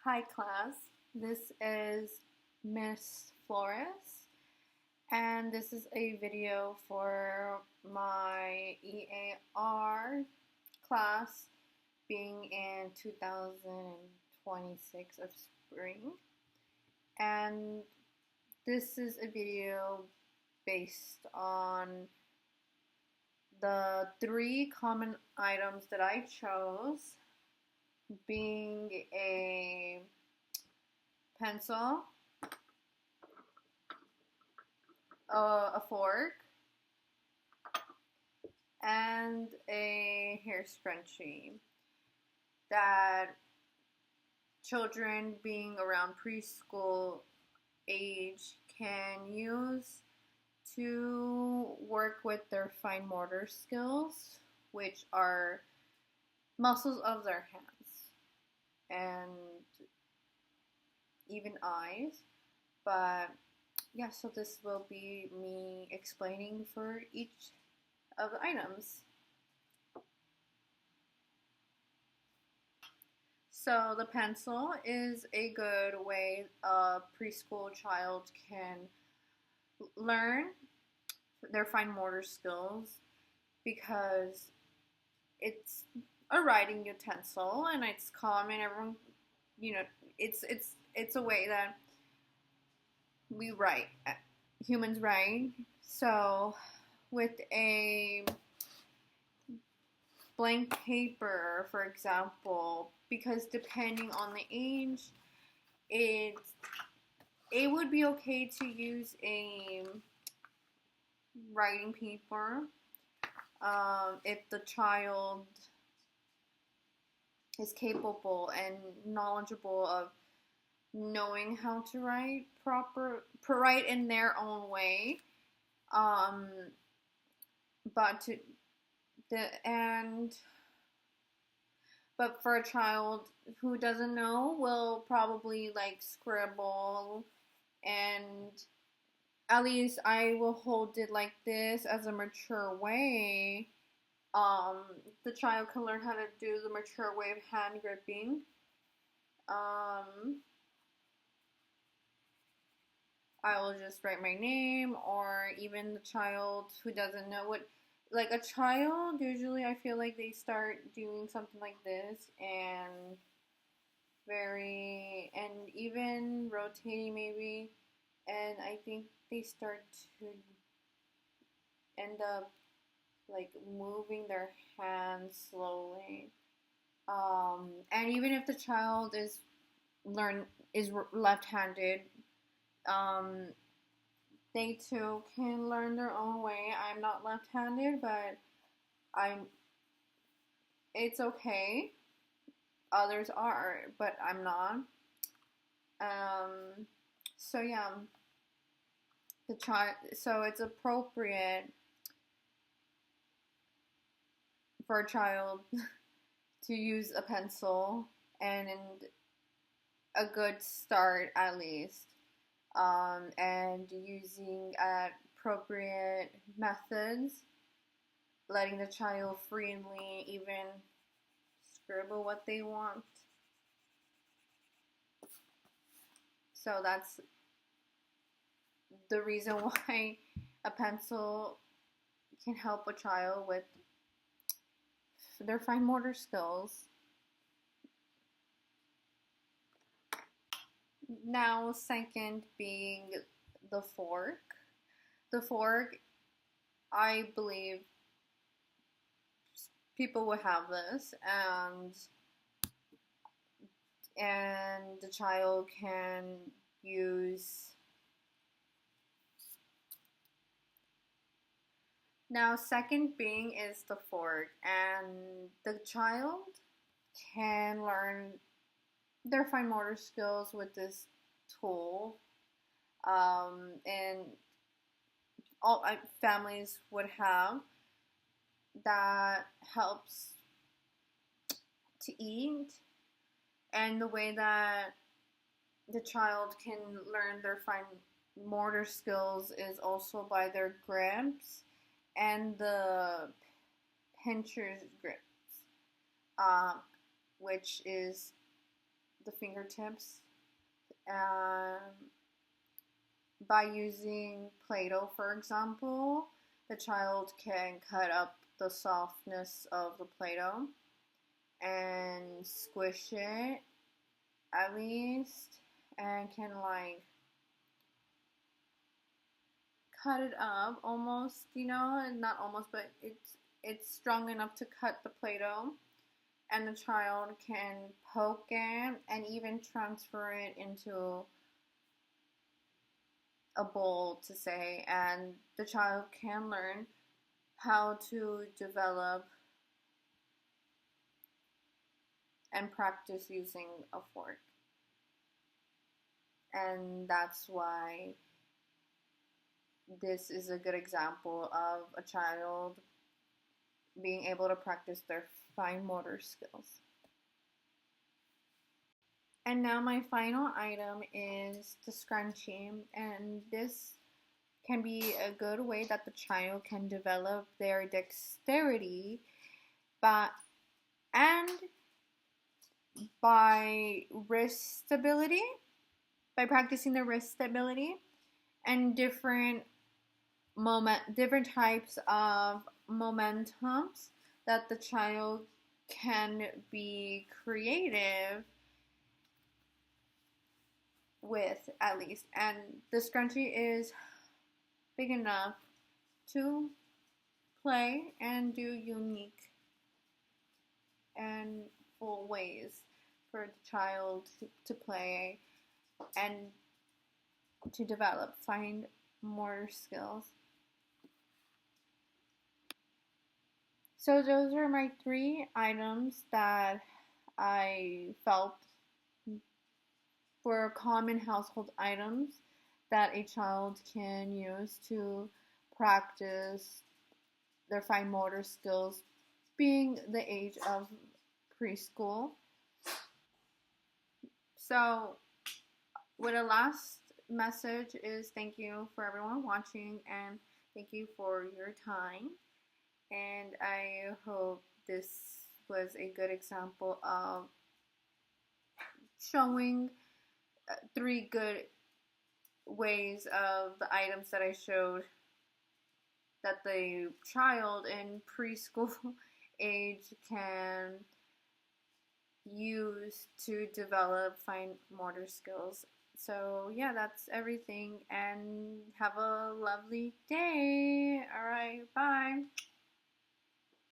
Hi class, this is Miss Flores, and this is a video for my EAR class being in 2026 of spring. And this is a video based on the 3 common items that I chose, being a pencil, a fork, and a hair scrunchie that children being around preschool age can use to work with their fine motor skills, which are muscles of their hands and even eyes. But yeah, so this will be me explaining for each of the items. So the pencil is a good way a preschool child can learn their fine motor skills because it's a writing utensil and it's common. Everyone, it's a way that we write. Humans write. So with a blank paper, for example, because depending on the age, it would be okay to use a writing paper if the child is capable and knowledgeable of knowing how to write write in their own way. But for a child who doesn't know, will probably like scribble, and at least I will hold it like this as a mature way. The child can learn how to do the mature way of hand gripping. I will just write my name, or even the child who doesn't know what, like a child, usually I feel like they start doing something like this and even rotating maybe, and I think they start to end up like moving their hands slowly. And even if the child is left-handed, they too can learn their own way. I'm not left-handed, but it's okay. Others are, but I'm not. So yeah, so it's appropriate for a child to use a pencil, and a good start at least, and using appropriate methods, letting the child freely even scribble what they want. So that's the reason why a pencil can help a child with their fine motor skills. Now, second being the fork. The fork, I believe people will have this, and the child can use. Now, second being is the fork, and the child can learn their fine motor skills with this tool, and all families would have, that helps to eat, and the way that the child can learn their fine motor skills is also by their grips and the pincher's grips, which is the fingertips. Um, by using Play-Doh, for example, the child can cut up the softness of the Play-Doh and squish it at least, and can like cut it up almost, not almost, but it's strong enough to cut the Play-Doh, and the child can poke it and even transfer it into a bowl to say, and the child can learn how to develop and practice using a fork. And that's why this is a good example of a child being able to practice their fine motor skills. And now my final item is the scrunchie, and this can be a good way that the child can develop their dexterity and by wrist stability, by practicing the wrist stability and different types of momentums that the child can be creative with, at least. And the scrunchie is big enough to play and do unique and full ways for the child to play and to develop fine motor skills. So those are my 3 items that I felt were common household items that a child can use to practice their fine motor skills, being the age of preschool. So, with a last message is thank you for everyone watching, and thank you for your time. And I hope this was a good example of showing 3 good ways of the items that I showed that the child in preschool age can use to develop fine motor skills. So yeah, that's everything, and have a lovely day. All right, bye.